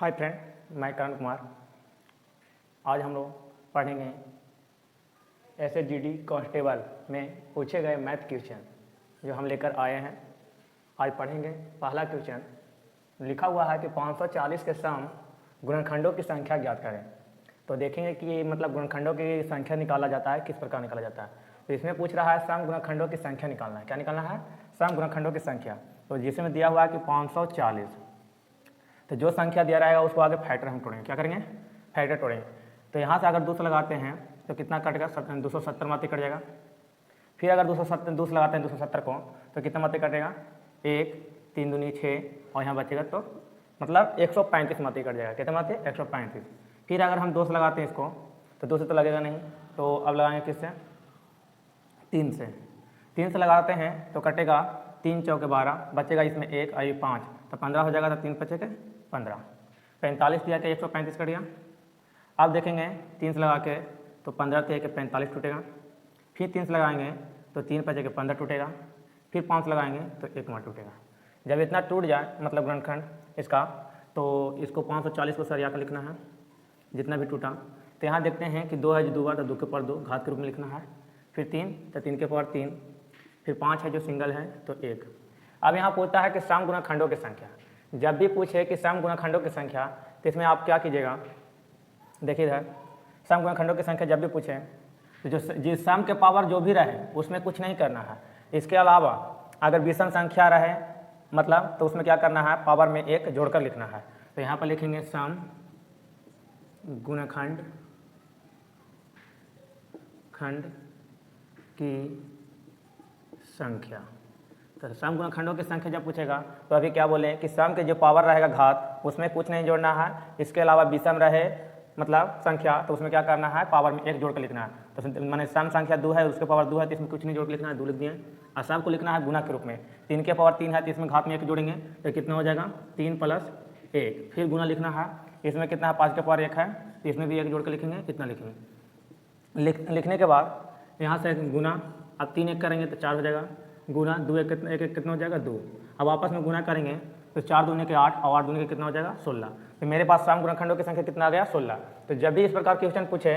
Hi friend, मैं करण कुमार। आज हम लोग पढ़ेंगे SSGD कांस्टेबल में पूछे गए मैथ क्वेश्चन जो हम लेकर आए हैं। आज पढ़ेंगे पहला क्वेश्चन। लिखा हुआ है कि 540 के सम गुणनखंडों की संख्या ज्ञात करें। तो देखेंगे कि मतलब गुणनखंडों की संख्या निकाला जाता है, किस प्रकार निकाला जाता है। तो इसमें पूछ रहा है सम गुणनखंडों की संख्या निकालना है। क्या निकालना है? सम गुणनखंडों की संख्या। तो जिसमें दिया हुआ है कि 540, तो जो संख्या दिया रहेगा उसको आगे फैक्टर हम तोड़ेंगे। क्या करेंगे? फैक्टर तोड़ेंगे। तो यहाँ से अगर 200 लगाते हैं तो कितना कटेगा? 270 मात्र कट जाएगा। फिर अगर 200 लगाते हैं 270 को तो कितना मात्र कटेगा? 1, 3 दूनी 6 और यहाँ बचेगा तो मतलब 135 मात्र कट जाएगा। कितना मात्र? 135। फिर अगर हम 200 लगाते हैं इसको तो 2 से तो लगेगा नहीं, तो अब लगाएंगे किससे? 3 से। 3 से लगाते हैं तो कटेगा 3 चौके 12, बचेगा इसमें 1 और 5, तो 15 हो जाएगा। तो 3 बचे के 15, 45 दिया के 135 कट गया। अब देखेंगे 3 से लगा के तो 15 के 45 टूटेगा। फिर 3 से लगाएंगे तो 3 बचे के 15 टूटेगा। फिर 5 लगाएंगे तो 1 मार टूटेगा। जब इतना टूट जाए मतलब गुणनखंड इसका, तो इसको 540 को सरिया कर लिखना है जितना भी टूटा। तो यहाँ देखते हैं कि 2 है जो 2 बार, तो 2 के पावर 2 घात के रूप में लिखना है। फिर 3 तो 3 के पावर 3। फिर 5 है जो सिंगल है तो 1। अब यहाँ पूछता है कि सम गुणनखंडों की संख्या। जब भी पूछे कि सम गुणनखंडों की संख्या, तो इसमें आप क्या कीजिएगा? देखिए इधर सम गुणनखंडों की संख्या जब भी पूछे तो जिस सम के पावर जो भी रहे उसमें कुछ नहीं करना है। इसके अलावा अगर विषम संख्या रहे मतलब तो उसमें क्या करना है? पावर में 1 जोड़कर लिखना है। तो यहाँ पर लिखेंगे सम गुणनखंड की संख्या। तो सम गुणनखंडों की संख्या जब पूछेगा तो अभी क्या बोले कि सम के जो पावर रहेगा घात उसमें कुछ नहीं जोड़ना है। इसके अलावा विषम रहे मतलब संख्या तो उसमें क्या करना है? पावर में 1 जोड़ कर लिखना है। तो मैंने सम संख्या 2 है उसके पावर 2 है तो इसमें कुछ नहीं जोड़ कर लिखना है, 2 लिख दिए। और सब को लिखना है गुना के रूप में। 3 के पावर 3 है तो इसमें घात में 1 जोड़ेंगे तो कितना हो जाएगा? 3 + 1। फिर गुना लिखना है। इसमें कितना है? 5 के पावर 1 है तो इसमें भी 1 जोड़ कर लिखेंगे। कितना लिखेंगे? लिखने के बाद यहाँ से गुना, अब 3 1 करेंगे तो 4 हो जाएगा। गुना 2 1 कितना हो जाएगा? 2। अब आपस में गुना करेंगे तो 4 दूनी के 8 और 8 दूनी के कितना हो जाएगा? 16। तो मेरे पास सम गुणनखंडों की संख्या कितना आ गया? 16। तो जब भी इस प्रकार क्वेश्चन पूछे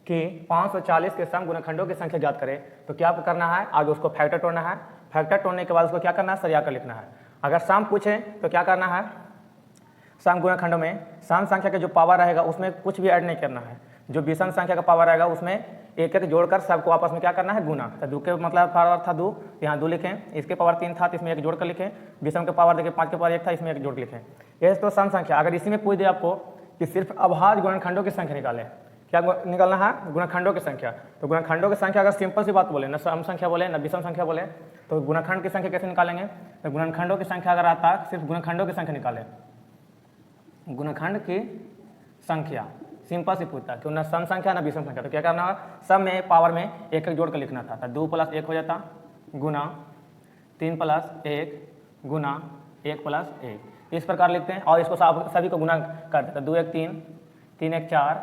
कि 540 के सम गुणनखंडों की संख्या ज्ञात करें तो क्या करना है? आगे उसको फैक्टर तोड़ना है। फैक्टर तोड़ने के बाद उसको क्या करना है? सरिया कर लिखना है। अगर सम पूछे तो क्या करना है? सम गुणनखंडों में सम संख्या के जो पावर रहेगा उसमें कुछ भी ऐड नहीं करना है। जो विषम संख्या का पावर रहेगा उसमें 1 जोड़कर सबको आपस में क्या करना है? गुना। तो 2 के मतलब पावर था 2, यहाँ 2 लिखें। इसके पावर 3 था तो इसमें 1 जोड़कर लिखें। विषम के पावर देखिए 5 के पावर 1 था, इसमें 1 जोड़ के लिखें। ये तो सम संख्या। अगर इसी में पूछ दे आपको कि सिर्फ अभाज्य गुणनखंडों की संख्या निकालें, क्या निकालना है? गुणनखंडों की संख्या। तो गुणनखंडों की संख्या अगर सिंपल सी बात बोले, न सम संख्या बोले न विषम संख्या बोले, तो गुणनखंड की संख्या कैसे निकालेंगे? तो गुणनखंडों की संख्या अगर आता है सिर्फ गुणनखंडों की संख्या निकालें। गुणनखंड की संख्या सिंपल से पूछता है, क्यों? ना सम संख्या ना विषम संख्या। तो क्या करना है? सब में पावर में 1 जोड़ कर लिखना था। तो 2 + 1 हो जाता गुना 3 + 1 गुना 1 + 1। इस प्रकार लिखते हैं और इसको सभी को गुना कर देते हैं। 2 1 3, 3 1 4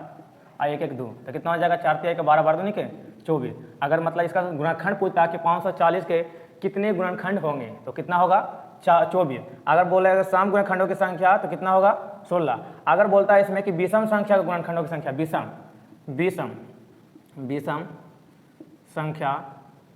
और 1 1 2। तो कितना हो जाएगा? 4 3 12 12 दूनी के 24। अगर मतलब इसका गुणनखंड पूछता है कि 540 के कितने गुणनखंड होंगे तो कितना होगा? 24। अगर बोलेगा सम गुणनखंडों की संख्या तो कितना होगा? 16। अगर बोलता है इसमें कि विषम संख्या गुणनखंडों की संख्या, विषम संख्या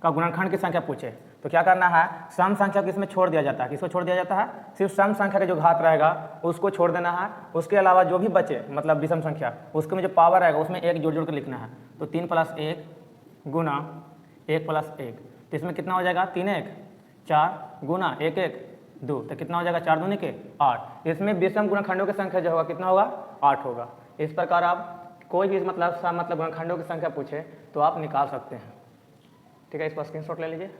का गुणनखंड की संख्या पूछे तो क्या करना है? सम संख्या को इसमें छोड़ दिया जाता है। किसको छोड़ दिया जाता है? सिर्फ सम संख्या का जो घात रहेगा उसको छोड़ देना है। उसके अलावा जो भी बचे मतलब विषम संख्या उसके में जो पावर रहेगा उसमें 1 जोड़ जोड़ कर लिखना है। तो 3 + 1 गुना 1 + 1। तो इसमें कितना हो जाएगा? 3 1 4 गुना 1 1 2। तो कितना हो जाएगा? 4 दूनी के 8। इसमें विषम गुणनखंडों की संख्या जो होगा कितना होगा? 8 होगा। इस प्रकार आप कोई भी मतलब गुणनखंडों की संख्या पूछे तो आप निकाल सकते हैं। ठीक है, इस पर स्क्रीनशॉट ले लीजिए।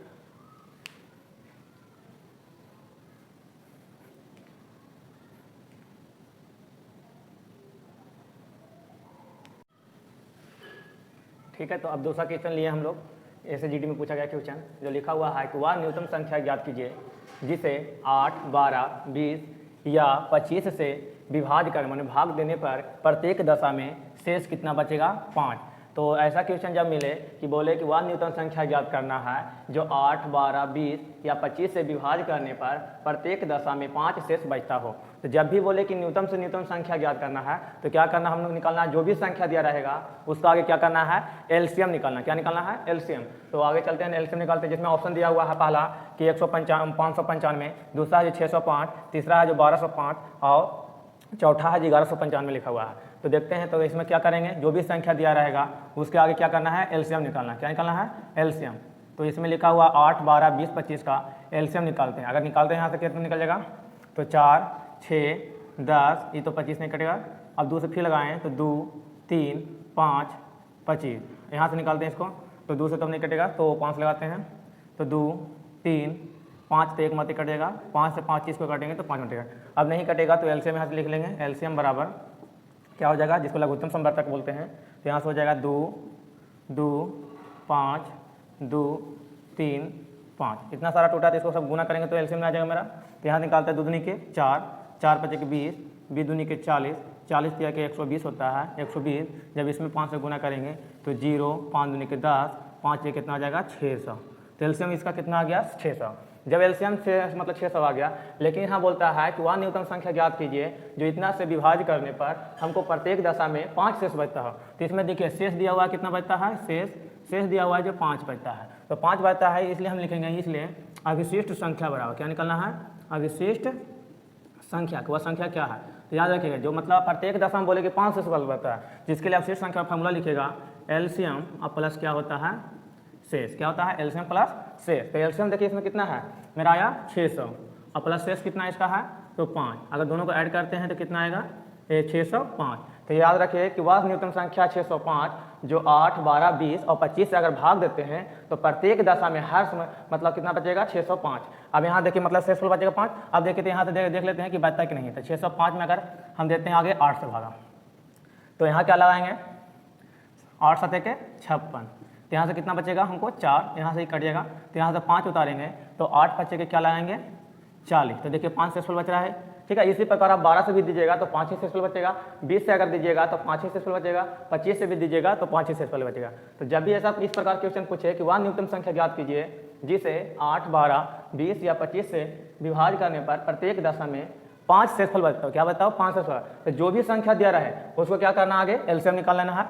ठीक है, तो अब दूसरा क्वेश्चन लिए हम लोग। SSGD में पूछा गया क्वेश्चन जो लिखा हुआ है कि वह न्यूनतम संख्या ज्ञात कीजिए जिसे 8 12 20 या 25 से विभाज्य कर माने भाग देने पर प्रत्येक दशा में शेष कितना बचेगा? 5। तो ऐसा क्वेश्चन जब मिले कि बोले कि वह न्यूनतम संख्या ज्ञात करना है जो 8, 12, 20 या 25 से विभाज्य करने पर प्रत्येक दशा में 5 शेष बचता हो, तो जब भी बोले कि न्यूनतम से न्यूनतम संख्या ज्ञात करना है तो क्या करना, हम लोग निकालना है जो भी संख्या दिया रहेगा उसका आगे क्या करना है, एलसीएम निकालना। क्या निकालना है, एलसीएम। तो आगे चलते हैं, एलसीएम निकालते हैं, जिसमें ऑप्शन दिया हुआ है पहला कि 595, दूसरा है जो 605, तीसरा है जो 1205 और चौथा है 1195 लिखा हुआ है। तो देखते हैं, तो इसमें क्या करेंगे, जो भी संख्या दिया रहेगा उसके आगे क्या करना है, एलसीएम निकालना। क्या निकालना है, एलसीएम। तो इसमें लिखा हुआ 8, 12, 20, 25 का एलसीएम निकालते हैं। अगर निकालते हैं यहाँ से कितना निकल जाएगा, तो 4, 6, 10, ये तो 25 नहीं कटेगा। अब 2 से फिर लगाएं तो 2, 3, 5, 25, यहाँ से निकालते हैं इसको, तो 2 से तब नहीं कटेगा तो 5 लगाते हैं, तो 2, 3, 5 तो एक मत कटेगा, 5 से 5 चीज़ को काटेंगे तो 5 कटेगा। अब नहीं कटेगा तो एलसीएम यहाँ से लिख लेंगे, एलसीएम बराबर क्या हो जाएगा, जिसको लघुत्तम समवर्तक बोलते हैं। तो यहाँ से हो जाएगा 2, 2, 5, 2, 3, 5, इतना सारा टूटा, तो इसको सब गुना करेंगे तो एलसीएम में आ जाएगा मेरा। तो यहाँ निकालते हैं 2 दूनी के 4, 4 5 के 20, 20 दूनी के 40, 40 तिया के 120 होता है, 120। जब इसमें 5 से गुना करेंगे तो 0, 5 दूनी के 10, 5 से कितना आ जाएगा 600। तो एलसीएम इसका कितना आ गया, 600। जब एलसीएम से मतलब 600 आ गया, लेकिन यहाँ बोलता है कि वह न्यूनतम संख्या ज्ञात कीजिए जो इतना से विभाज्य करने पर हमको प्रत्येक दशा में 5 शेष बचता है। तो इसमें देखिए शेष दिया हुआ है, कितना बचता है, शेष दिया हुआ है जो 5 बचता है। तो 5 बचता है, इसलिए हम लिखेंगे, इसलिए अविशिष्ट संख्या बराबर क्या निकलना है, अविशिष्ट संख्या। वह संख्या क्या है, तो याद रखिएगा, जो मतलब प्रत्येक दशा में बोले कि 5 शेष बचता है, जिसके लिए अवशिष्ट संख्या फॉर्मूला लिखेगा एलसीएम और प्लस क्या होता है, शेष। क्या होता है, एलसीएम प्लस शेष। तो एलसीएम देखिए इसमें कितना है, मेरा आया 600 और प्लस शेष कितना इसका है, तो 5। अगर दोनों को ऐड करते हैं तो कितना आएगा, 605। तो याद रखिए कि वह न्यूनतम संख्या 605 जो 8, 12, 20 और 25 से अगर भाग देते हैं तो प्रत्येक दशा में हर समय मतलब कितना बचेगा, 605। अब यहाँ देखिए मतलब शेषफल बचेगा 5। अब देखिए तो यहाँ से देख लेते हैं कि बचता कि नहीं। तो 605 में अगर हम देते हैं आगे 8 से भागा, तो यहाँ क्या लगाएंगे, 8 7 के 56। तो यहाँ से कितना बचेगा हमको, 4, यहाँ से ही कट जाएगा। तो यहाँ से 5 उतारेंगे तो 8 बचे के क्या लगाएंगे, 40। तो देखिए 5 शेषफल बच रहा है, ठीक है। इसी प्रकार आप 12 से भी दीजिएगा तो 5 ही शेषफल बचेगा, 20 से अगर दीजिएगा तो 5 ही शेषफल बचेगा, 25 से भी दीजिएगा तो 5 ही शेषफल बचेगा। तो जब भी ऐसा इस प्रकार क्वेश्चन पूछे कि वह न्यूनतम संख्या ज्ञात कीजिए जिसे 8, 12, 20 या 25 से विभाज्य करने पर प्रत्येक दशा में 5 शेषफल बचता हो, क्या बताओ, 5 शेषफल। तो जो भी संख्या दिया रहे उसको क्या करना, आगे एलसीएम निकाल लेना है।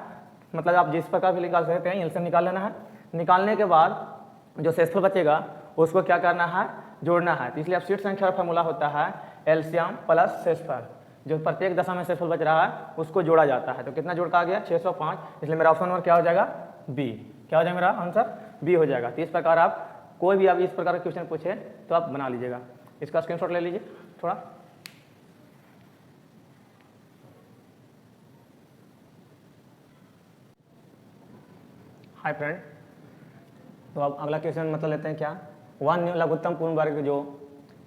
मतलब आप जिस प्रकार भी निकाल सकते हैं, एलसीएम निकाल लेना है। निकालने के बाद जो शेषफल बचेगा उसको क्या करना है, जोड़ना है। तो इसलिए अवशिष्ट संख्या का फॉर्मूला होता है एलसीएम प्लस शेषफल। जो प्रत्येक दशा में शेषफल बच रहा है उसको जोड़ा जाता है। तो कितना जोड़ का आ गया, 605। इसलिए मेरा ऑप्शन नंबर क्या हो जाएगा, बी। क्या हो जाएगा मेरा आंसर, बी हो जाएगा। तो इस प्रकार आप कोई भी आप इस प्रकार का क्वेश्चन पूछे तो आप बना लीजिएगा। इसका स्क्रीनशॉट ले लीजिए थोड़ा। हाय फ्रेंड, तो अब अगला क्वेश्चन मतलब लेते हैं क्या, वन लघुत्तम पूर्ण वर्ग जो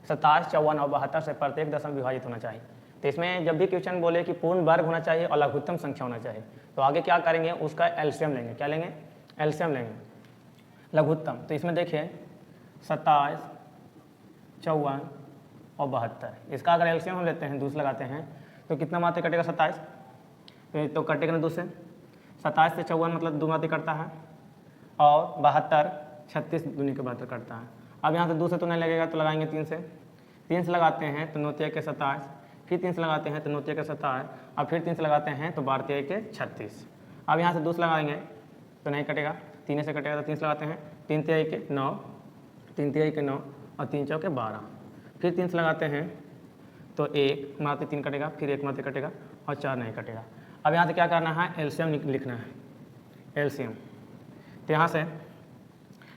27, 54 और 72 से प्रत्येक दशम विभाजित होना चाहिए। तो इसमें जब भी क्वेश्चन बोले कि पूर्ण वर्ग होना चाहिए और लघुत्तम संख्या होना चाहिए, तो आगे क्या करेंगे, उसका एलसीएम लेंगे। क्या लेंगे, एलसीएम लेंगे लघुत्तम। तो इसमें देखिए 27, 54 और 72, इसका अगर एलसीएम हम लेते हैं, दूसरा लगाते हैं तो कितना मात्रा कटेगा, 27। तो कटेगा ना 2 से, 27 से 54 मतलब 2 मात्रा कटता है, और 72 36 दूनी के 72 कटता है। अब यहाँ से 2 से तो नहीं लगेगा तो लगाएंगे 3 से। 3 से लगाते हैं तो 9 के 27, फिर 3 से लगाते हैं तो 9 के 27, और फिर 3 से लगाते हैं तो 12 के 36। अब यहाँ से 2 से लगाएंगे तो नहीं कटेगा, 3 से कटेगा। तो 3 से लगाते हैं, 3 तिहाई के 9, 3 तिहाई के 9 और 3 चौके 12। फिर 3 से लगाते हैं तो 1 मात्र 3 कटेगा, फिर 1 मात्र कटेगा और 4 नहीं कटेगा। अब यहाँ से क्या करना है, एलसीएम लिखना है, एलसीएम। तो यहाँ से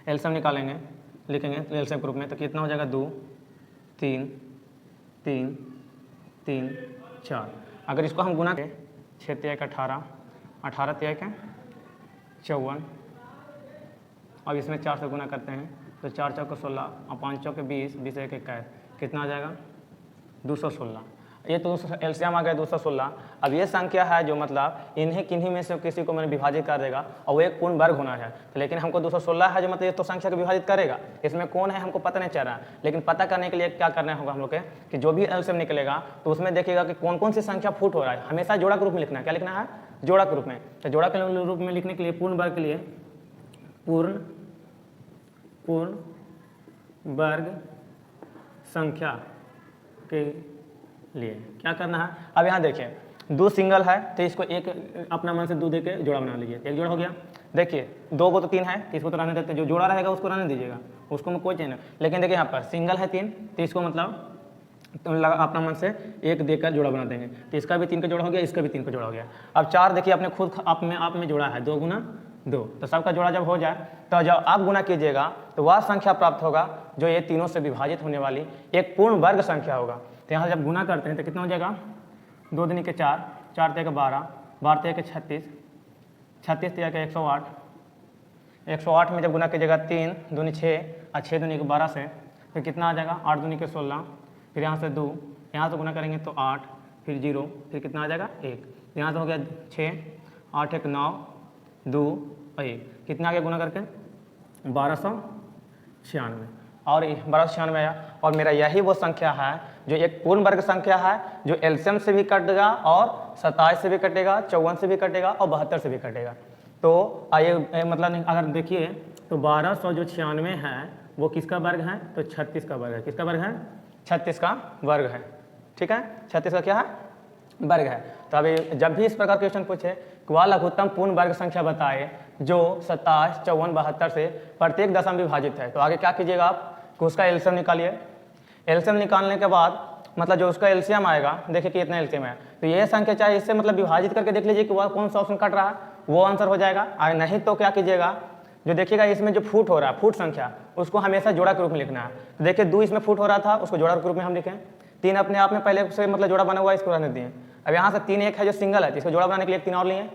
एलसीएम निकालेंगे, लिखेंगे तो एलसीएम ग्रुप में तो कितना हो जाएगा, 2, 3, 3, 3, 4। अगर इसको हम गुना करें, 6 तिहाई का 18, 18 तिहाई का 54, अब इसमें 4 से गुना करते हैं तो 4 चौके 16 और 5 चौके 20, 20 एक 21, कितना आ जाएगा, 216। ये तो एलसीएम आ गया 216। अब ये संख्या है जो मतलब इन्हीं किन्हीं में से किसी को मैंने विभाजित कर देगा और वो एक पूर्ण वर्ग होना है। तो लेकिन हमको 216 है जो मतलब ये तो संख्या को विभाजित करेगा, इसमें कौन है हमको पता नहीं चल रहा है। लेकिन पता करने के लिए क्या करना होगा हम लोग के कि जो भी एलसीएम निकलेगा तो उसमें देखिएगा कि कौन कौन सी संख्या फुट हो रहा है। हमेशा जोड़ा के रूप में लिखना है। क्या लिखना है? जोड़ा के रूप में। तो जोड़ा के रूप में लिखने के लिए पूर्ण वर्ग के लिए पूर्ण वर्ग संख्या के लिए क्या करना है। अब यहाँ देखिए 2 सिंगल है तो इसको एक अपना मन से 2 दे के जोड़ा बना लीजिए। एक जोड़ा हो गया। देखिए 2 को तो 3 है तो इसको तो रहने देते, जो जोड़ा रहेगा उसको रहने दीजिएगा, उसको में कोई चेंज नहीं। लेकिन देखिए यहाँ पर सिंगल है 3 तो इसको मतलब अपना मन से एक देकर जोड़ा बना देंगे। तो इसका भी 3 का जोड़ा हो गया, इसका भी 3 का जोड़ा हो गया। अब 4 देखिए अपने खुद आप में जोड़ा है 2 गुना 2, तो सबका जोड़ा जब हो जाए तो जब आप गुना कीजिएगा तो वह संख्या प्राप्त होगा जो ये तीनों से विभाजित होने वाली एक पूर्ण वर्ग संख्या होगा। तो यहाँ जब गुना करते हैं तो कितना हो जाएगा? 2 दूनी के 4, 4 तिया के 12, 12 तिया के 36, 36 तिया के 108, 108 में जब गुना कीजिएगा 3 दूनी 6 और 6 दूनी के 12 से फिर कितना आ जाएगा? 8 दूनी के 16, फिर यहाँ से 2, यहाँ से गुना करेंगे तो 8, फिर 0, फिर कितना आ जाएगा? 1। यहाँ से हो गया 6, 8 1 9, 2 और 1, कितना आ गया गुना करके? 1296 और 1296 आया। और मेरा यही वो संख्या है जो एक पूर्ण वर्ग संख्या है जो एलसीएम से भी कटेगा और 27 से भी कटेगा, 54 से भी कटेगा और 72 से भी कटेगा। तो आइए मतलब अगर देखिए तो 1296 है वो किसका वर्ग है? तो 36 का वर्ग है। किसका वर्ग है? 36 का वर्ग है। ठीक है, 36 का क्या है? वर्ग है। तो अभी जब भी इस प्रकार क्वेश्चन पूछे कि वह लघुत्तम पूर्ण वर्ग संख्या बताए जो 27, 54, 72 से प्रत्येक दशम विभाजित है, तो आगे क्या कीजिएगा आप कि उसका एलसीएम निकालिए। एलसीएम निकालने के बाद मतलब जो उसका एलसीएम आएगा, देखिए कि इतना एलसीएम है तो ये संख्या चाहे इससे मतलब विभाजित करके देख लीजिए कि वह कौन सा ऑप्शन कट रहा है, वो आंसर हो जाएगा। और नहीं तो क्या कीजिएगा, जो देखिएगा इसमें जो फुट हो रहा है, फुट संख्या, उसको हमेशा जोड़ा के रूप में लिखना है। तो देखिए 2 इसमें फुट हो रहा था, उसको जोड़ा के रूप में हम लिखें। 3 अपने आप में पहले से मतलब जोड़ा बना हुआ है, इसको रहने दिए। अब यहाँ से 3 एक है जो सिंगल है, इसको जोड़ा बनाने के लिए 3 और लिए।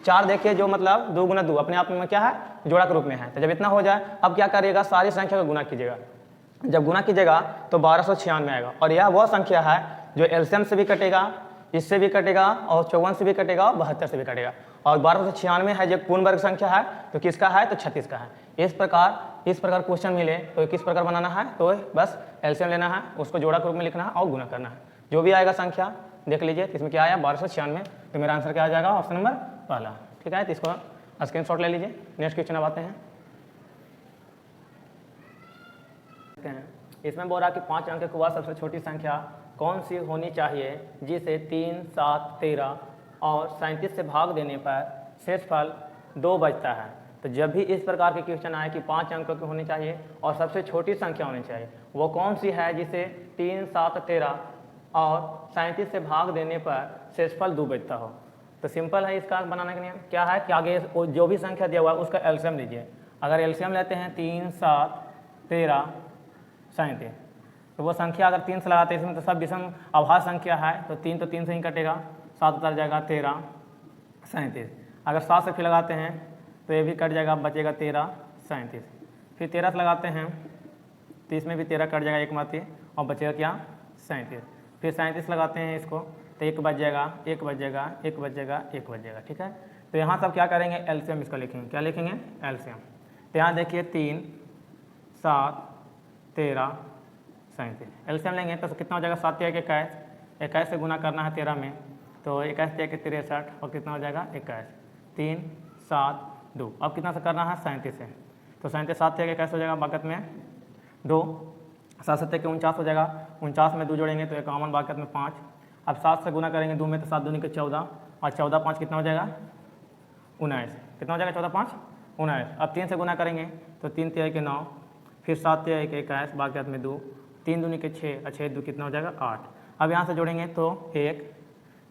4 देखिए जो मतलब 2 गुना 2 अपने आप में क्या है? जोड़ा के रूप में है। तो जब इतना हो जाए अब क्या करिएगा? सारी संख्या का गुना कीजिएगा। जब गुना कीजिएगा तो 1296 आएगा। और यह वह संख्या है जो एलसीएम से भी कटेगा, इससे भी कटेगा और 54 से भी कटेगा और 72 से भी कटेगा। और 1296 है जो पूर्ण वर्ग संख्या है तो किसका है? तो 36 का है। इस प्रकार क्वेश्चन मिले तो किस प्रकार बनाना है? तो बस एलसीएम लेना है, उसको जोड़ा के रूप में लिखना है और गुना करना है। जो भी आएगा संख्या देख लीजिए इसमें क्या आया? 1296। तो मेरा आंसर क्या आ जाएगा? ऑप्शन नंबर पहला। ठीक है, तो इसको स्क्रीनशॉट ले लीजिए। नेक्स्ट क्वेश्चन अब आते हैं। इसमें बोल रहा कि 5 अंक के बाद सबसे छोटी संख्या कौन सी होनी चाहिए जिसे 3, 7, 13 और 37 से भाग देने पर शेषफल 2 बचता है। तो जब भी इस प्रकार के क्वेश्चन आए कि 5 अंकों की होनी चाहिए और सबसे छोटी संख्या होनी चाहिए, वो कौन सी है जिसे 3, 7, 13 और 37 से भाग देने पर शेषफल 2 बचता हो। तो सिंपल है इसका बनाने का नियम क्या है कि आगे जो भी संख्या दिया हुआ है उसका एलसीएम लीजिए। अगर एलसीएम लेते हैं 3, 7, 13, 37, तो वो संख्या अगर 3 से लगाते हैं इसमें तो सब विषम अभाज्य संख्या है तो 3 तो 3 से ही कटेगा, 7 उतर जाएगा 13, 37। अगर 7 से फिर लगाते हैं तो ये भी कट जाएगा, बचेगा 13, 37। फिर 13 से लगाते हैं तो इसमें भी 13 कट जाएगा एक माती और बचेगा क्या? 37। फिर 37 लगाते हैं इसको तो 1 बच जाएगा, 1 बच जाएगा, 1 बच जाएगा, 1 बच जाएगा। ठीक है, तो यहाँ सब क्या करेंगे? एलसीएम इसका लिखेंगे। क्या लिखेंगे? एलसीएम। तो यहाँ देखिए 3, 7, 13, 37 एलसीएम लेंगे तो कितना हो जाएगा? 7 या 21, 21 से गुना करना है 13 में तो 21 या 63 और कितना हो जाएगा? 21, 3, 7, 2। अब कितना से करना है? 37 से, तो 37 7 या 21 हो जाएगा, बाकत में 2, 7 7 के 49 हो जाएगा, 49 में 2 जोड़ेंगे तो 51, बाकत में 5। अब 7 से गुना करेंगे 2 में तो 7 दूनी के 14 और 14 5 कितना हो जाएगा? 19। कितना हो जाएगा? 14 5 19। अब 3 से गुना करेंगे तो 3 तिहाई के 9, फिर 7 तिहाई के 21, बाकत में 2, 3 दूनी के 6 और 6 2 कितना हो जाएगा? 8। अब यहाँ से जोड़ेंगे तो 1,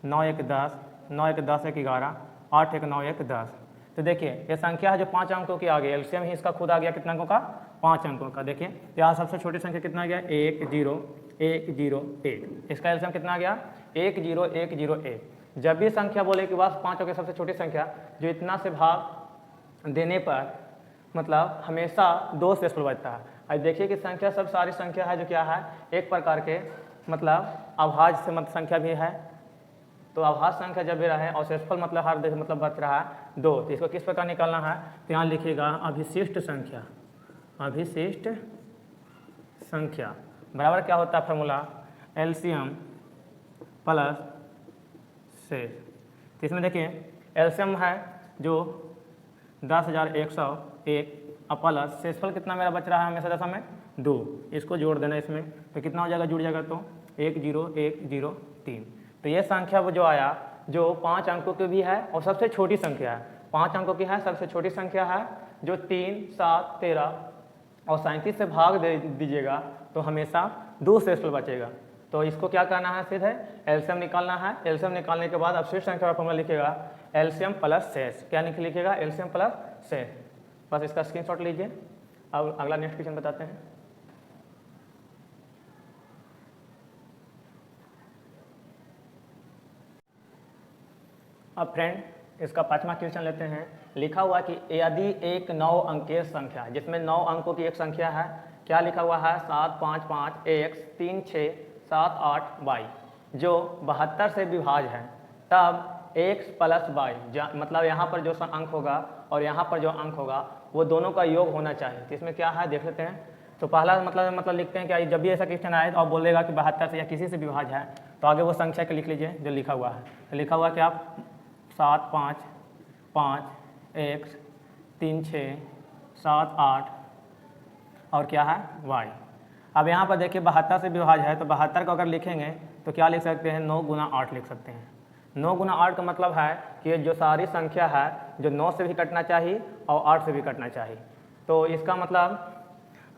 9 1 10, 9 1 10 1 11, 8 1 9 1 10। तो देखिए ये संख्या है जो 5 अंकों की आ गई। एलसीएम ही इसका खुद आ गया कितना अंकों का? 5 अंकों का। देखिए यहाँ सबसे छोटी संख्या कितना आ गया? 1 0 1 0 1। इसका एलसीएम कितना आ गया? 1 0 1 0 1। जब भी संख्या बोले कि बस 5 अंकों की सबसे छोटी संख्या जो इतना से भाग देने पर मतलब हमेशा 2 शेषफल बचता है। अब देखिए कि संख्या सब सारी संख्या है जो क्या है? एक प्रकार के मतलब अभाज्य से मतलब संख्या भी है, तो अभाज्य संख्या जब भी रहे और शेषफल मतलब हर देश मतलब बच रहा है 2, तो इसको किस प्रकार निकालना है, तो यहाँ लिखिएगा अभिशिष्ट संख्या, अभिशिष्ट संख्या बराबर क्या होता है फॉर्मूला, एलसीएम प्लस शेष। तो इसमें देखिए एलसीएम है जो 10,101 और प्लस शेषफल कितना मेरा बच रहा है हमेशा दशा में 2, इसको जोड़ देना इसमें, तो कितना हो जाएगा, जुड़ जाएगा तो 10103। तो ये संख्या वो जो आया जो 5 अंकों की भी है और सबसे छोटी संख्या है, 5 अंकों की है, सबसे छोटी संख्या है, जो 3, 7, 13 और 37 से भाग दे दीजिएगा तो हमेशा 2 शेषफल बचेगा। तो इसको क्या करना है, सीधे एलसीएम निकालना है। एलसीएम निकालने के बाद अवशिष्ट संख्या का फॉर्मूला लिखिएगा एलसीएम प्लस शेष, क्या लिखिएगा, एलसीएम प्लस शेष। बस इसका स्क्रीनशॉट लीजिए। अब अगला नेक्स्ट क्वेश्चन बताते हैं। अब फ्रेंड इसका 5वां क्वेश्चन लेते हैं। लिखा हुआ कि यदि एक 9 अंकीय संख्या जिसमें 9 अंकों की एक संख्या है, क्या लिखा हुआ है, 7, 5, 5, x 3, 6, 7, 8, y जो 72 से विभाज्य है, तब x प्लस y मतलब यहाँ पर जो अंक होगा और यहाँ पर जो अंक होगा वो दोनों का योग होना चाहिए। तो इसमें क्या है देख लेते हैं। तो पहला मतलब लिखते हैं कि जब भी ऐसा क्वेश्चन आए तो आप बोलेगा कि 72 से या किसी से विभाज्य है, तो आगे वो संख्या के लिख लीजिए जो लिखा हुआ है। तो लिखा हुआ कि आप 7, 5, 5, x 3, 6, 7, 8 और क्या है y। अब यहाँ पर देखिए 72 से विभाज्य है, तो 72 को अगर लिखेंगे तो क्या लिख सकते हैं, 9 गुना 8 लिख सकते हैं। 9 गुना 8 का मतलब है कि जो सारी संख्या है जो 9 से भी कटना चाहिए और 8 से भी कटना चाहिए। तो इसका मतलब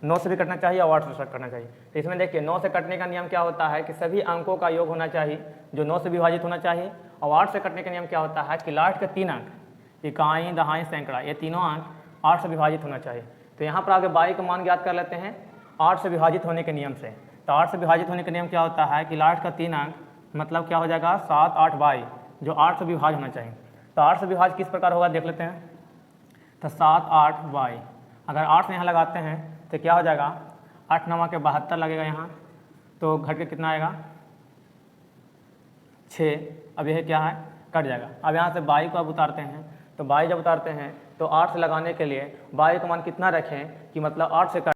9 से भी कटना चाहिए और 8 से कटना चाहिए। तो इसमें देखिए 9 से कटने का नियम क्या होता है कि सभी अंकों का योग होना चाहिए जो 9 से विभाजित होना चाहिए, और 8 से कटने का नियम क्या होता है कि लास्ट के 3 अंक, इकाई, दहाई, सैकड़ा, ये तीनों अंक 8 से विभाजित होना चाहिए। तो यहाँ पर आगे y का मान ज्ञात कर लेते हैं 8 से विभाजित होने के नियम से। तो 8 से विभाजित होने का नियम क्या होता है कि लास्ट का 3 अंक मतलब क्या हो जाएगा 7, 8 y जो 8 से विभाज्य होना चाहिए। तो 8 से विभाज्य किस प्रकार होगा देख लेते हैं। तो 7, 8 y, अगर 8 से यहाँ लगाते हैं तो क्या हो जाएगा, 8 9 के 72 लगेगा यहाँ, तो घट के कितना आएगा 6। अब यह क्या है कट जाएगा। अब यहाँ से y को अब उतारते हैं, तो y जब उतारते हैं तो 8 से लगाने के लिए y का मान कितना रखें कि मतलब 8 से कट।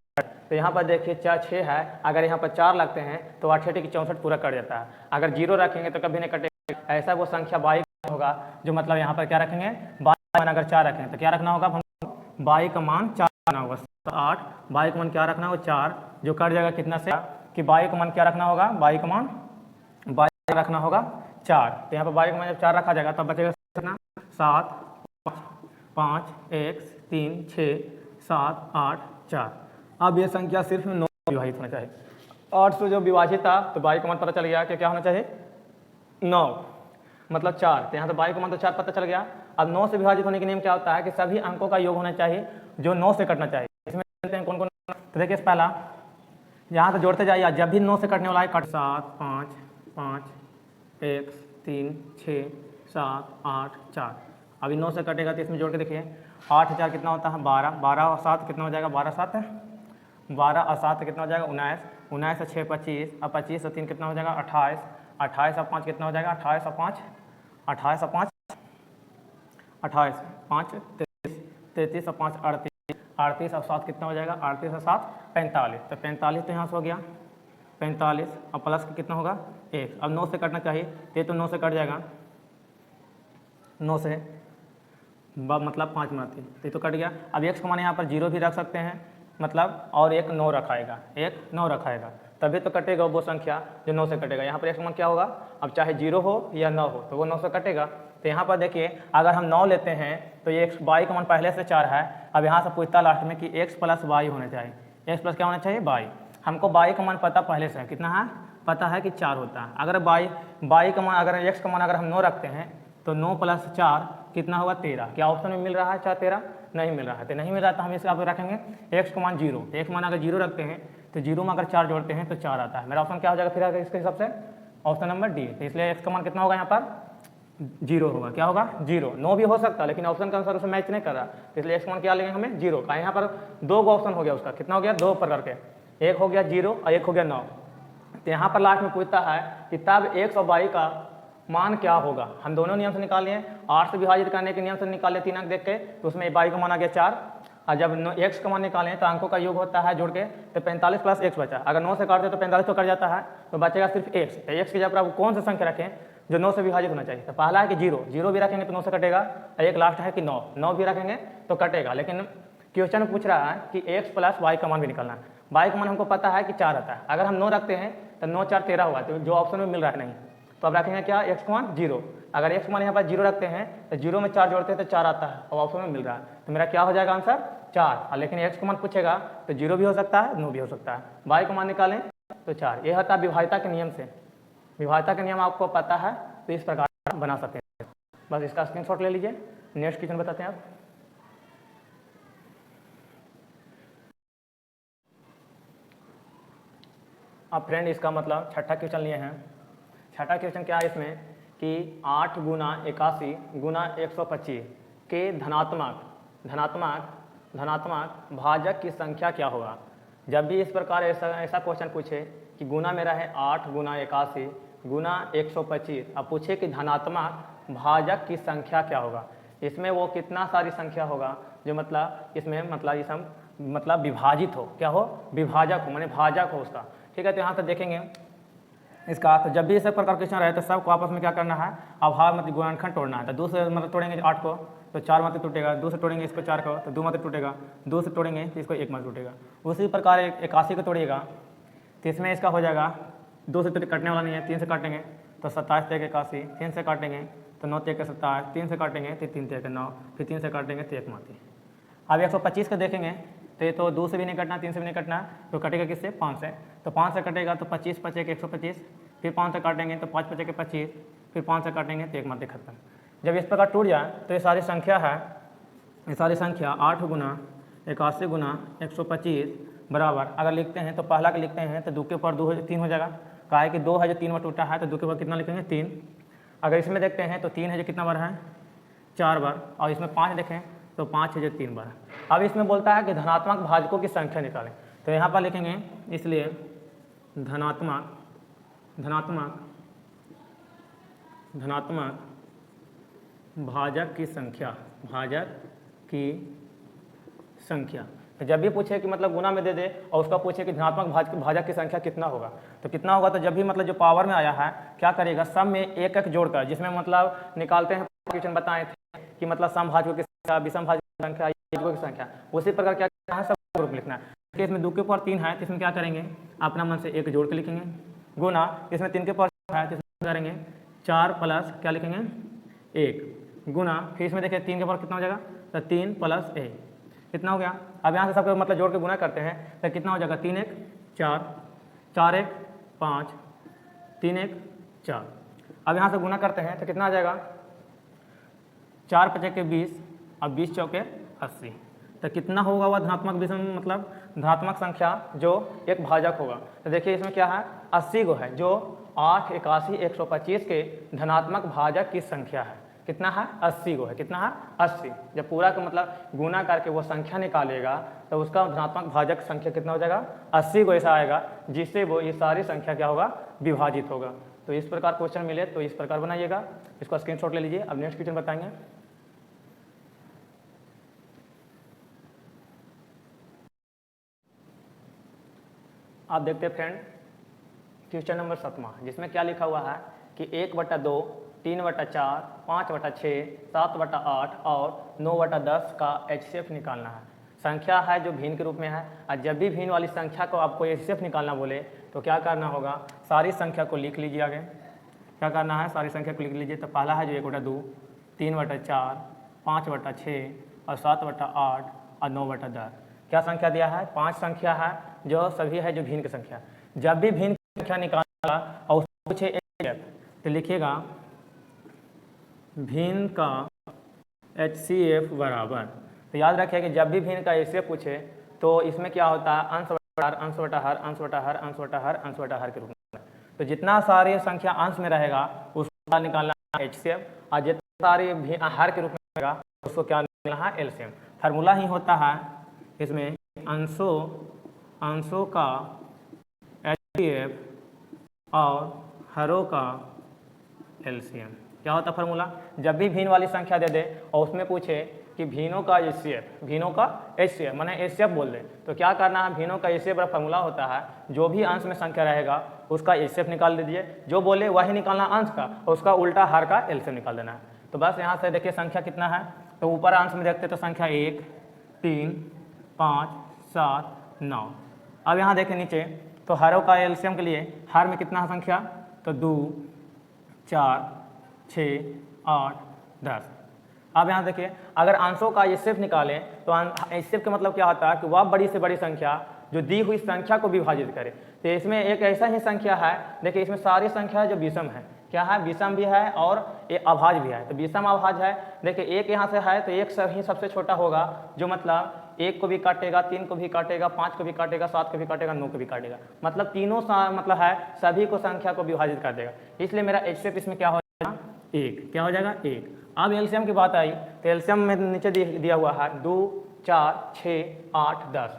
तो यहाँ पर देखिए 6 है, अगर यहाँ पर 4 लगते हैं तो 8 6 की 64 पूरा कट जाता है। अगर 0 रखेंगे तो कभी नहीं कटेगा। ऐसा वो संख्या y होगा जो मतलब यहाँ पर क्या रखेंगे, y का मान अगर 4 रखें तो क्या रखना होगा, y का मान 4 रखना होगा। 8 y का मान क्या रखना होगा 4, जो कट जाएगा कितना से कि y का मान क्या रखना होगा, y का मान y रखना होगा 4। तो यहाँ पर y का मान जब 4 रखा जाएगा तब बचेगा 7, 5, x 3, 6, 7, 8, 4। अब ये संख्या सिर्फ 9 विभाजित होना चाहिए। 8 से जो विभाजित था तो y का मान पता चल गया कि क्या होना चाहिए 9 मतलब 4। तो यहाँ से y का मान तो 4 पता चल गया। अब 9 से विभाजित होने के नियम क्या होता है कि सभी अंकों का योग होना चाहिए जो 9 से कटना चाहिए। इसमें देखते हैं कौन कौन। तो देखिए पहला यहाँ से जोड़ते जाइए, जब भी 9 से कटने वाला है कट 7, 5, 5, x 3, 6, 7, 8, 4। अभी 9 से कटेगा तो इसमें जोड़ के देखिए 8 4 कितना होता है 12, 12 और 7 कितना हो जाएगा 12 7 12 और 7 कितना हो जाएगा 19, 19 और 6 25 और 25 और 3 कितना हो जाएगा 28, 28 और 5 कितना हो जाएगा 28 और 5 28 और 5 28, 5 33, 33 और 5 38, 38 और 7 कितना हो जाएगा 38 और 7 45। तो 45 तो यहाँ से हो गया 45 और प्लस का कितना होगा 1। अब 9 से कटना चाहिए, ये तो 9 से कट जाएगा, 9 से मतलब 5 मारती, तो ये तो कट गया। अब x का मान यहाँ पर 0 भी रख सकते हैं मतलब, और एक 9 रखाएगा, एक 9 रखाएगा तभी तो कटेगा वो संख्या जो 9 से कटेगा। यहाँ पर x का मान क्या होगा, अब चाहे 0 हो या 9 हो तो वो 9 से कटेगा। तो यहाँ पर देखिए अगर हम 9 लेते हैं तो ये y का मान पहले से 4 है। अब यहाँ से पूछता लास्ट में कि x प्लस y होना चाहिए, x प्लस क्या होना चाहिए y। हमको y का मान पता पहले से है, कितना है पता है कि 4 होता है। अगर y का मान अगर x का मान अगर हम 9 रखते हैं तो 9 प्लस 4 कितना होगा 13। क्या ऑप्शन में मिल रहा है 4 13 नहीं मिल रहा है। तो नहीं मिल रहा है तो हम इसका आप रखेंगे x का मान 0। x मान अगर 0 रखते हैं तो 0 में अगर 4 जोड़ते हैं तो 4 आता है। मेरा ऑप्शन क्या हो जाएगा फिर इसके हिसाब से ऑप्शन नंबर डी। तो इसलिए x का मान कितना होगा यहाँ पर 0 होगा। क्या होगा 0, 9 भी हो सकता है लेकिन ऑप्शन के अनुसार उसे मैच नहीं कर रहा, तो इसलिए x का मान क्या लेंगे हमें 0 का। यहाँ पर 2 ऑप्शन हो गया उसका, कितना हो गया 2 प्रकार के, एक हो गया 0 और एक हो गया 9। तो यहाँ पर लास्ट में पूछता है कि तब x और y का मान क्या होगा। हम दोनों नियम से निकाल लिए, 8 से विभाजित करने के नियम से निकाल लिए 3 अंक देख के, तो उसमें y का मान आ गया 4, और जब x का मान निकालें तो अंकों का योग होता है जोड़ के, तो 45 प्लस x बचा। अगर 9 से काटते तो 45 तो कट जाता है, तो बचेगा सिर्फ x। तो x की जगह पर आप कौन सा संख्या रखें जो 9 से विभाजित होना चाहिए। तो पहला है कि 0, 0 भी रखेंगे तो 9 से कटेगा, और एक लास्ट है कि 9, 9 भी रखेंगे तो कटेगा। लेकिन क्वेश्चन में पूछ रहा है कि x प्लस y का मान भी निकालना है। y का मान हमको पता है कि 4 आता है, अगर हम 9 रखते हैं तो 9 4 13 हुआ, तो जो ऑप्शन में मिल रहा है नहीं, तो अब रखेंगे क्या, x का मान 0। अगर x का मान यहाँ पर 0 रखते हैं तो 0 में 4 जोड़ते हैं तो 4 आता है, और ऑप्शन में मिल रहा है, तो मेरा क्या हो जाएगा आंसर 4। लेकिन x का मान पूछेगा तो 0 भी हो सकता है, 9 भी हो सकता है। y का मान निकालें तो 4। ये होता है विभाज्यता के नियम से। विभाज्यता का नियम आपको पता है तो इस प्रकार बना सकते हैं। बस इसका स्क्रीनशॉट ले लीजिए। नेक्स्ट क्वेश्चन बताते हैं आप। अब फ्रेंड इसका मतलब छठा क्वेश्चन लिए हैं। छठा क्वेश्चन क्या है इसमें कि 8 गुना 81 गुना 125 के धनात्मक भाजक की संख्या क्या होगा। जब भी इस प्रकार ऐसा क्वेश्चन पूछे कि गुना में रहे 8 गुना 81 गुना 125, अब पूछे कि धनात्मक भाजक की संख्या क्या होगा, इसमें वो कितना सारी संख्या होगा जो मतलब इसमें मतलब इस हम मतलब विभाजित हो, क्या हो, विभाजक हो, माने भाजक हो उसका। ठीक है, तो यहाँ से देखेंगे इसका। तो जब भी इस प्रकार क्वेश्चन रहे तो सबको आपस में क्या करना है, अभाव मतलब गुणनखंड तोड़ना है। तो 2 से मतलब तोड़ेंगे 8 को तो 4 मात्र टूटेगा, 2 से तोड़ेंगे इसको 4 को तो 2 मात्र टूटेगा, 2 से तोड़ेंगे तो इसको 1 मात्र टूटेगा। उसी प्रकार 81 को तोड़िएगा तो इसमें इसका हो जाएगा, 2 से तो कटने वाला नहीं है, 3 से काटेंगे तो 27 तक 81, 3 से काटेंगे तो 9 तक 27, 3 से काटेंगे तो 3 तक 9, फिर 3 से काटेंगे तो 1 मात्र। अब 125 को देखेंगे तो ये तो 2 से भी नहीं कटना, 3 से भी नहीं कटना, तो कटेगा किससे, 5 से। तो 5 से कटेगा तो 25 बचेगा 125, फिर 5 से काटेंगे तो 5 बचेगा 25, फिर 5 से काटेंगे तो 1 मात्र खत्म। जब इस प्रकार टूट जाए तो ये सारी संख्या है, ये सारी संख्या 8 गुना 81 गुना 125 बराबर, अगर लिखते हैं तो पहला का लिखते हैं तो 2 के ऊपर 2 3 हो जाएगा। कहा है कि 2 है जो 3 बार टूटा है तो 2 के ऊपर कितना लिखेंगे, 3। अगर इसमें देखते हैं तो 3 है जो कितना बार है, 4 बार, और इसमें 5 देखें तो 5 है जो 3 बार। अब इसमें बोलता है कि धनात्मक भाजकों की संख्या निकालें, तो यहाँ पर लिखेंगे इसलिए धनात्मक भाजक की संख्या, तो जब भी पूछे कि मतलब गुना में दे दे और उसका पूछे कि धनात्मक भाजक की संख्या कितना होगा, तो कितना होगा, तो जब भी मतलब जो पावर में आया है क्या करेगा, सब में एक एक जोड़कर, जिसमें मतलब निकालते हैं क्वेश्चन बताए थे कि मतलब सम भाजकों की संख्या, विषम भाजकों की संख्या, भाजकों की संख्या, उसी प्रकार क्या करना है, सब ग्रुप लिखना है। इसमें 2 के ऊपर 3 है तो इसमें क्या करेंगे, अपना मन से 1 जोड़ के लिखेंगे, गुना इसमें 3 के ऊपर है तो इसमें करेंगे 4 प्लस क्या लिखेंगे 1 गुना, फिर इसमें देखिए 3 के ऊपर कितना हो जाएगा, तो 3 प्लस 1 कितना हो गया। अब यहाँ से सबको मतलब जोड़ के गुना करते हैं तो कितना हो जाएगा, 3 1 4, 4 1 5, 3 1 4। अब यहाँ से गुना करते हैं तो कितना आ जाएगा, 4 5 के 20 और 20 चौके 80, तो कितना होगा वह धनात्मक विषम मतलब धनात्मक संख्या जो एक भाजक होगा। तो देखिए इसमें क्या है, 80 गो है जो 8 81 125 के धनात्मक भाजक की संख्या है। कितना है, 80 गो है, कितना है 80। जब पूरा का मतलब गुना करके वो संख्या निकालेगा तो उसका धनात्मक भाजक संख्या कितना हो जाएगा, 80 गो ऐसा आएगा जिससे वो ये सारी संख्या क्या होगा, विभाजित होगा। तो इस प्रकार क्वेश्चन मिले तो इस प्रकार बनाइएगा, इसको स्क्रीनशॉट ले लीजिए। अब नेक्स्ट क्वेश्चन बताएंगे। आप देखते हैं फ्रेंड क्वेश्चन नंबर 7वां, जिसमें क्या लिखा हुआ है कि 1/2 3/4 5/6 7/8 और 9/10 का HCF निकालना है। संख्या है जो भिन्न के रूप में है, और जब भी भिन्न वाली संख्या को आपको HCF निकालना बोले तो क्या करना होगा, सारी संख्या को लिख लीजिए। आगे क्या करना है, सारी संख्या को लिख लीजिए। तो पहला है जो 1/2 3/4 5/6 और 7/8 और 9/10। क्या संख्या दिया है, 5 संख्या है जो सभी है जो भिन्न की संख्या। जब भी भिन्न संख्या निकाला और उसको पूछे HCF तो लिखिएगा भिन्न का HCF बराबर। तो याद रखिए कि जब भी भिन्न का HCF पूछे तो इसमें क्या होता है, अंश बटा हर अंश बटा हर अंश बटा हर अंश बटा हर अंश बटा हर के रूप में। तो जितना सारी संख्या अंश में रहेगा उसको निकालना है HCF, और जितना सारी हर के रूप में रहेगा उसको क्या निकालना है, LCM। फार्मूला ही होता है इसमें अंशों का HCF और हरों का एलसीएम। क्या होता है फार्मूला? जब भी भिन्न वाली संख्या दे दे और उसमें पूछे कि भिन्नों का एचसीएफ, भिन्नों का एचसीएफ माने एचसीएफ बोल दे, तो क्या करना है? भिन्नों का एचसीएफ का फार्मूला होता है जो भी अंश में संख्या रहेगा उसका एचसीएफ निकाल दीजिए, जो बोले वही निकालना अंश का, और उसका उल्टा हर का एलसीएम निकाल देना है। तो बस यहाँ से देखिए संख्या कितना है, तो ऊपर अंश में देखते तो संख्या 1, 3, 5, 7, 9। अब यहाँ देखें नीचे, तो हरों का एलसीएम के लिए हर में कितना है संख्या? तो 2, 4, 6, 8, 10। अब यहाँ देखिए, अगर अंशों का एचसीएफ निकालें तो एचसीएफ का मतलब क्या होता है कि वह बड़ी से बड़ी संख्या जो दी हुई संख्या को विभाजित करे। तो इसमें एक ऐसा ही संख्या है, देखिए इसमें सारी संख्या है जो विषम है, क्या है? विषम भी है और ये अभाज्य भी है। तो विषम अभाज्य है, देखिए एक यहाँ से है तो एक ही सबसे छोटा होगा, जो मतलब 1 को भी काटेगा, 3 को भी काटेगा, 5 को भी काटेगा, 7 को भी काटेगा, 9 को भी काटेगा, मतलब तीनों मतलब है सभी को संख्या को विभाजित कर देगा। इसलिए मेरा एचसीएफ इसमें क्या हो जाएगा? 1। क्या हो जाएगा? 1। अब एलसीएम की बात आई तो एलसीएम में नीचे दिया हुआ है 2, 4, 6, 8, 10।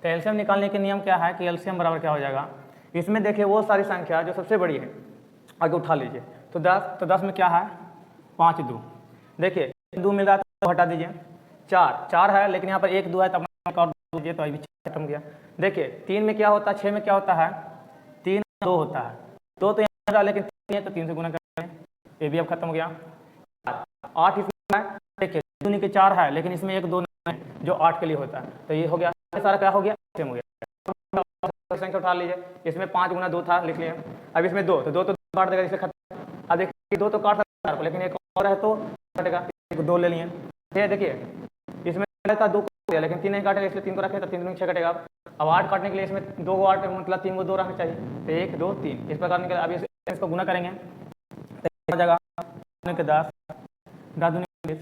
तो एलसीएम निकालने के नियम क्या है कि एलसीएम बराबर क्या हो जाएगा? इसमें देखिए वो सारी संख्या जो सबसे बड़ी है आगे उठा लीजिए, तो 10, तो 10 में क्या है? 5, 2। देखिए 2 मिल रहा है तो हटा दीजिए, 4 है लेकिन यहाँ पर 1, 2 है तो अपना दीजिए, तो अभी खत्म गया। देखिए 3 में क्या होता है? 6 में क्या होता है? 3, 2 होता है, 2 तो यहाँ लेकिन 3 है तो 3 से गुना करें, ये भी अब खत्म हो गया। 8 इसमें है, देखिए 2 के 4 है लेकिन इसमें 1, 2 है जो 8 के लिए होता है, तो ये हो गया सारा क्या हो गया? सेम हो गया। संख्या उठा लीजिए, इसमें 5 गुना 2 था, लिख लिया। अब इसमें 2, तो 2 तो काट देगा, इससे खत्म। अब देखिए 2 तो काट सकता है लेकिन एक और है तो कटेगा, 2 ले लिए। ये देखिए इसमें था 2 काट दिया लेकिन 3 नहीं काटेगा, इसलिए 3 को रखे तो 3 दूनी 6 कटेगा। अब 8 काटने के लिए इसमें 2 को 8 मतलब 3 को 2 रखना चाहिए, तो 1, 2, 3 इस प्रकार निकल। अब इसको गुना करेंगे तो हो जाएगा 10, 10 दूनी 20,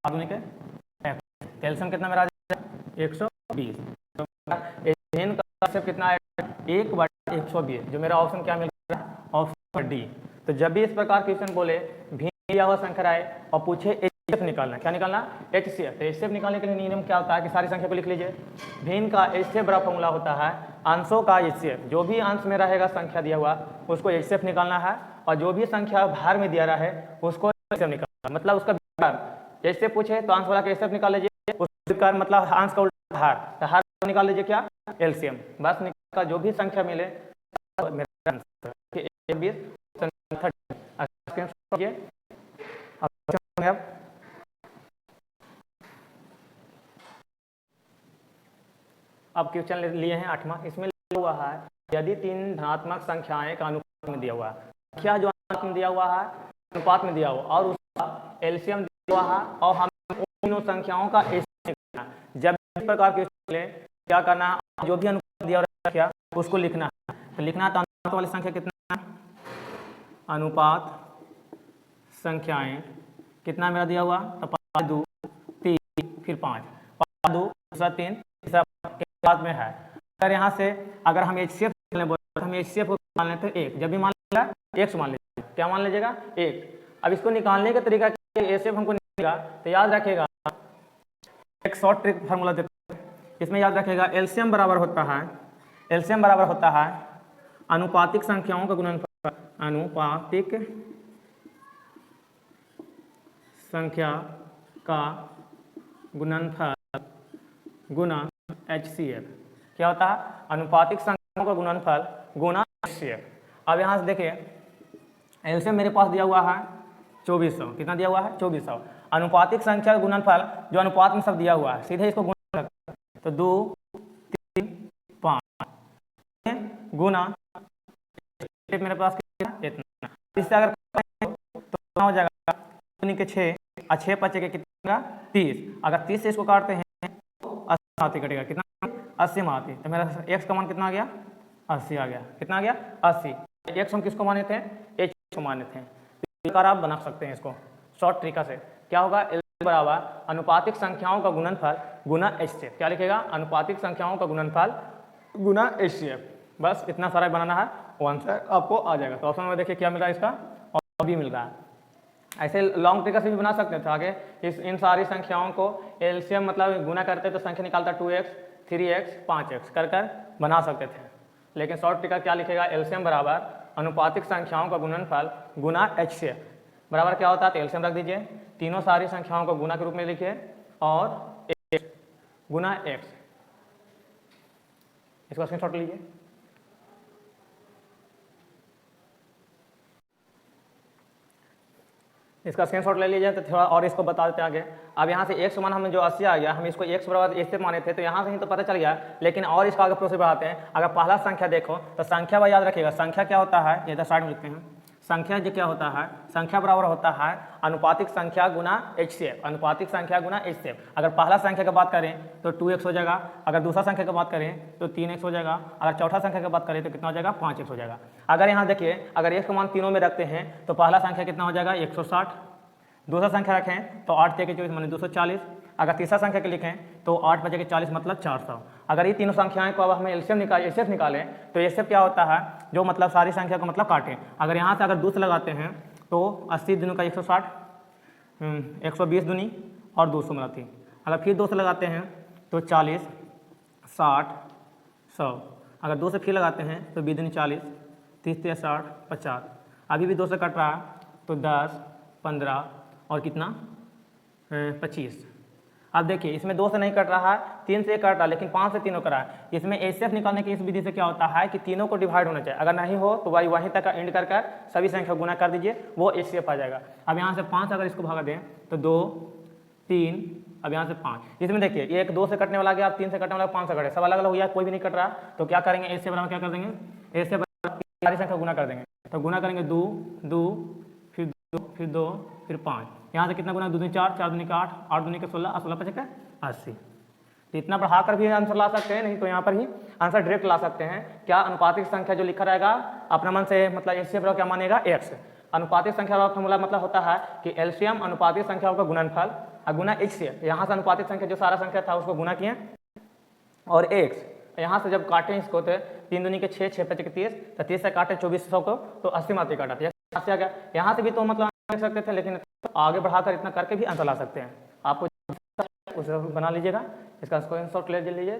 8 दूनी के कैल्शियम कितना मेरा 120। तो एन का सिर्फ कितना आएगा? 1/120, जो मेरा ऑप्शन क्या मिल रहा है? Option D. तो जब भी इस प्रकार क्वेश्चन बोले भिन्न दिया हुआ संख्या आए और पूछे एचसीएफ निकालना, क्या निकालना? एचसीएफ। तो एचसीएफ निकालने के लिए नियम क्या होता है कि सारी संख्या को लिख लीजिए। भिन्न का एचसीएफ बड़ा फॉर्मूला होता है अंशों का एचसीएफ, जो भी अंश में रहेगा संख्या दिया हुआ उसको एचसीएफ निकालना है, और जो भी संख्या भार में दिया रहा है उसको एचसीएफ निकालना, मतलब उसका जैसे पूछे तो अंश वाला का एचसीएफ निकाल लीजिए, उसका मतलब अंश का उल्टा हार, तो हार निकाल लीजिए क्या? एलसीएम। बस निकाल, जो भी संख्या मिले मेरा आंसर 20 अब क्वेश्चन लिए हैं 8वां। इसमें लिखा हुआ है यदि 3 धनात्मक संख्याएं का अनुपात में दिया हुआ है, संख्या जो अनुपात में दिया हुआ है, अनुपात में दिया हुआ और उसका एलसीएम दिया हुआ है, और हम तीनों संख्याओं का एलसीएम निकालना है। जब इस प्रकार के क्या करना है? जो भी अनुपात दिया हुआ संख्या उसको लिखना है। तो लिखना है तो अनुपात वाली संख्या कितना है? अनुपात संख्याएं कितना मेरा दिया हुआ? तो 5, 2, 3 फिर 5, 5, 2, 3 बाद में है। अगर यहाँ से अगर हम एचसीएफ बोले तो हम एचसीएफ को मान लेते हैं 1, जब भी मान लिया 1 मान लीजिए, क्या मान लीजिएगा? 1। अब इसको निकालने का तरीका एचसीएफ हमको निकालेगा तो याद रखेगा, एक शॉर्ट ट्रिक फार्मूला देते हैं, इसमें याद रखेगा एलसीएम बराबर होता है, एलसीएम बराबर होता है अनुपातिक संख्याओं का गुणनफल, अनुपातिक संख्या का गुणनफल गुना एचसीएफ। क्या होता है? अनुपातिक संख्याओं का गुणनफल गुना एचसीएफ। अब यहाँ से देखिए एलसीएम मेरे पास दिया हुआ है 2400, कितना दिया हुआ है? 2400। अनुपातिक संख्या का गुणनफल जो अनुपात में सब दिया हुआ है, सीधे इसको गुणा करते हैं, तो 2, 3, 5 गुना मेरे पास इतना, इससे अगर तो कितना हो जाएगा? 6 और 6 बचे के कितना? 30। अगर 30 से इसको काटते हैं 80 कटेगा, कितना? 80 में आती, तो मेरा x का मान कितना आ गया? 80 आ गया। कितना आ गया? 80। x हम किसको माने थे? h को माने थे। प्रकार आप बना सकते हैं इसको शॉर्ट तरीका से। क्या होगा? L बराबर अनुपातिक संख्याओं का गुणनफल गुना एचसीएफ। क्या लिखेगा? अनुपातिक संख्याओं का गुणनफल गुना एचसीएफ। बस इतना सारा बनाना है, वो आंसर आपको आ जाएगा। तो ऑप्शन में देखिए क्या मिल रहा है इसका, और भी मिल रहा है। ऐसे लॉन्ग तरीका से भी बना सकते थे आगे। इन सारी संख्याओं को एलसीएम मतलब गुना करते तो संख्या निकालता 2x, 3x, 5x कर बना सकते थे। लेकिन शॉर्ट ट्रिक का क्या लिखेगा, एलसीएम बराबर अनुपातिक संख्याओं का गुणनफल गुना HCF बराबर क्या होता है, तो एलसीएम रख दीजिए, तीनों सारी संख्याओं को गुना के रूप में लिखिए और x गुना x, इसका स्क्रीनशॉट लीजिए। इसका स्क्रीनशॉट ले लीजिए, तो थोड़ा और इसको बता देते हैं आगे। अब यहाँ से x मान हमें जो 80 आ गया, हम इसको x बराबर ऐसे माने थे, तो यहाँ से ही तो पता चल गया, लेकिन और इसका आगे प्रोसेस बढ़ाते हैं। अगर पहला संख्या देखो तो संख्या भाई याद रखिएगा, संख्या क्या होता है, ये तो साइड में लिखते हैं, संख्या जो क्या होता है, संख्या बराबर होता है अनुपातिक संख्या गुना HCF, अनुपातिक संख्या गुना HCF। अगर पहला संख्या की बात करें तो 2x हो जाएगा, अगर दूसरा संख्या की बात करें तो 3x हो जाएगा, अगर चौथा संख्या की बात करें तो कितना हो जाएगा, 5x हो जाएगा। अगर यहाँ देखिए, अगर x का मान तीनों में रखते हैं तो पहला संख्या कितना हो जाएगा 160, दूसरा संख्या रखें तो 8 के 24 माने 240, अगर तीसरा संख्या के लिखें तो 8 बजे के 40 मतलब 400। अगर ये तीनों संख्याएं को अब हमें एलसीएम निकालें तो एलसीएम क्या होता है, जो मतलब सारी संख्या को मतलब काटें। अगर यहाँ से अगर 2 लगाते हैं तो 80 दूनी का 160, 120 दूनी और 200 मिलाती। अगर फिर 2 लगाते हैं तो 40, 60, 100। अगर 2 से फिर लगाते हैं तो 20 दूनी 40, 30 से 60, 50। अभी भी 2 से कट रहा है तो 10, 15 और कितना 25। अब देखिए इसमें 2 से नहीं कट रहा है, 3 से कट रहा है, लेकिन 5 से 3 कर रहा है। इसमें एचसीएफ निकालने की इस विधि से क्या होता है कि तीनों को डिवाइड होना चाहिए, अगर नहीं हो तो भाई वहीं तक एंड कर सभी संख्या गुना कर दीजिए, वो एचसीएफ आ जाएगा। अब यहाँ से 5 अगर इसको भागा दें तो 2, 3, अब यहाँ से 5। इसमें देखिए ये एक 2 से कटने वाला गया, अब 3 से कटने वाला 5 से कटे, सब अलग अलग हो गया, कोई भी नहीं कट रहा। तो क्या करेंगे, एच से बराबर क्या कर देंगे, एच से बराबर सारी संख्या गुना कर देंगे। तो गुना करेंगे 2, 2, फिर 2, फिर 5। यहाँ से कितना गुना, 2 दूनी 4, 4 दूनी का 8, 8 दूनी का 16, 16 5 का 80। तो इतना बढ़ाकर भी आंसर ला सकते हैं, नहीं तो यहाँ पर ही आंसर डायरेक्ट ला सकते हैं। क्या अनुपातिक संख्या जो लिखा रहेगा अपना मन से, मतलब एच से बराबर क्या मानेगा, x। अनुपातिक संख्या का फॉर्मूला मतलब होता है कि एलसीएम अनुपातिक संख्याओं का गुणनफल गुना एच से। यहाँ से अनुपातिक संख्या जो सारा संख्या था उसको गुना किए और x। यहाँ से जब काटें इसको तो 3 दूनी के 6, 6 5 के 30, तो 30 से काटे 2400 को तो 80 मात्रा काटा था। यहाँ से आ गया, यहाँ से भी तो मतलब देख सकते थे, लेकिन आगे बढ़ाकर इतना करके भी आंसर ला सकते हैं। आपको उसे बना लीजिएगा, इसका स्क्रीनशॉट ले लीजिए।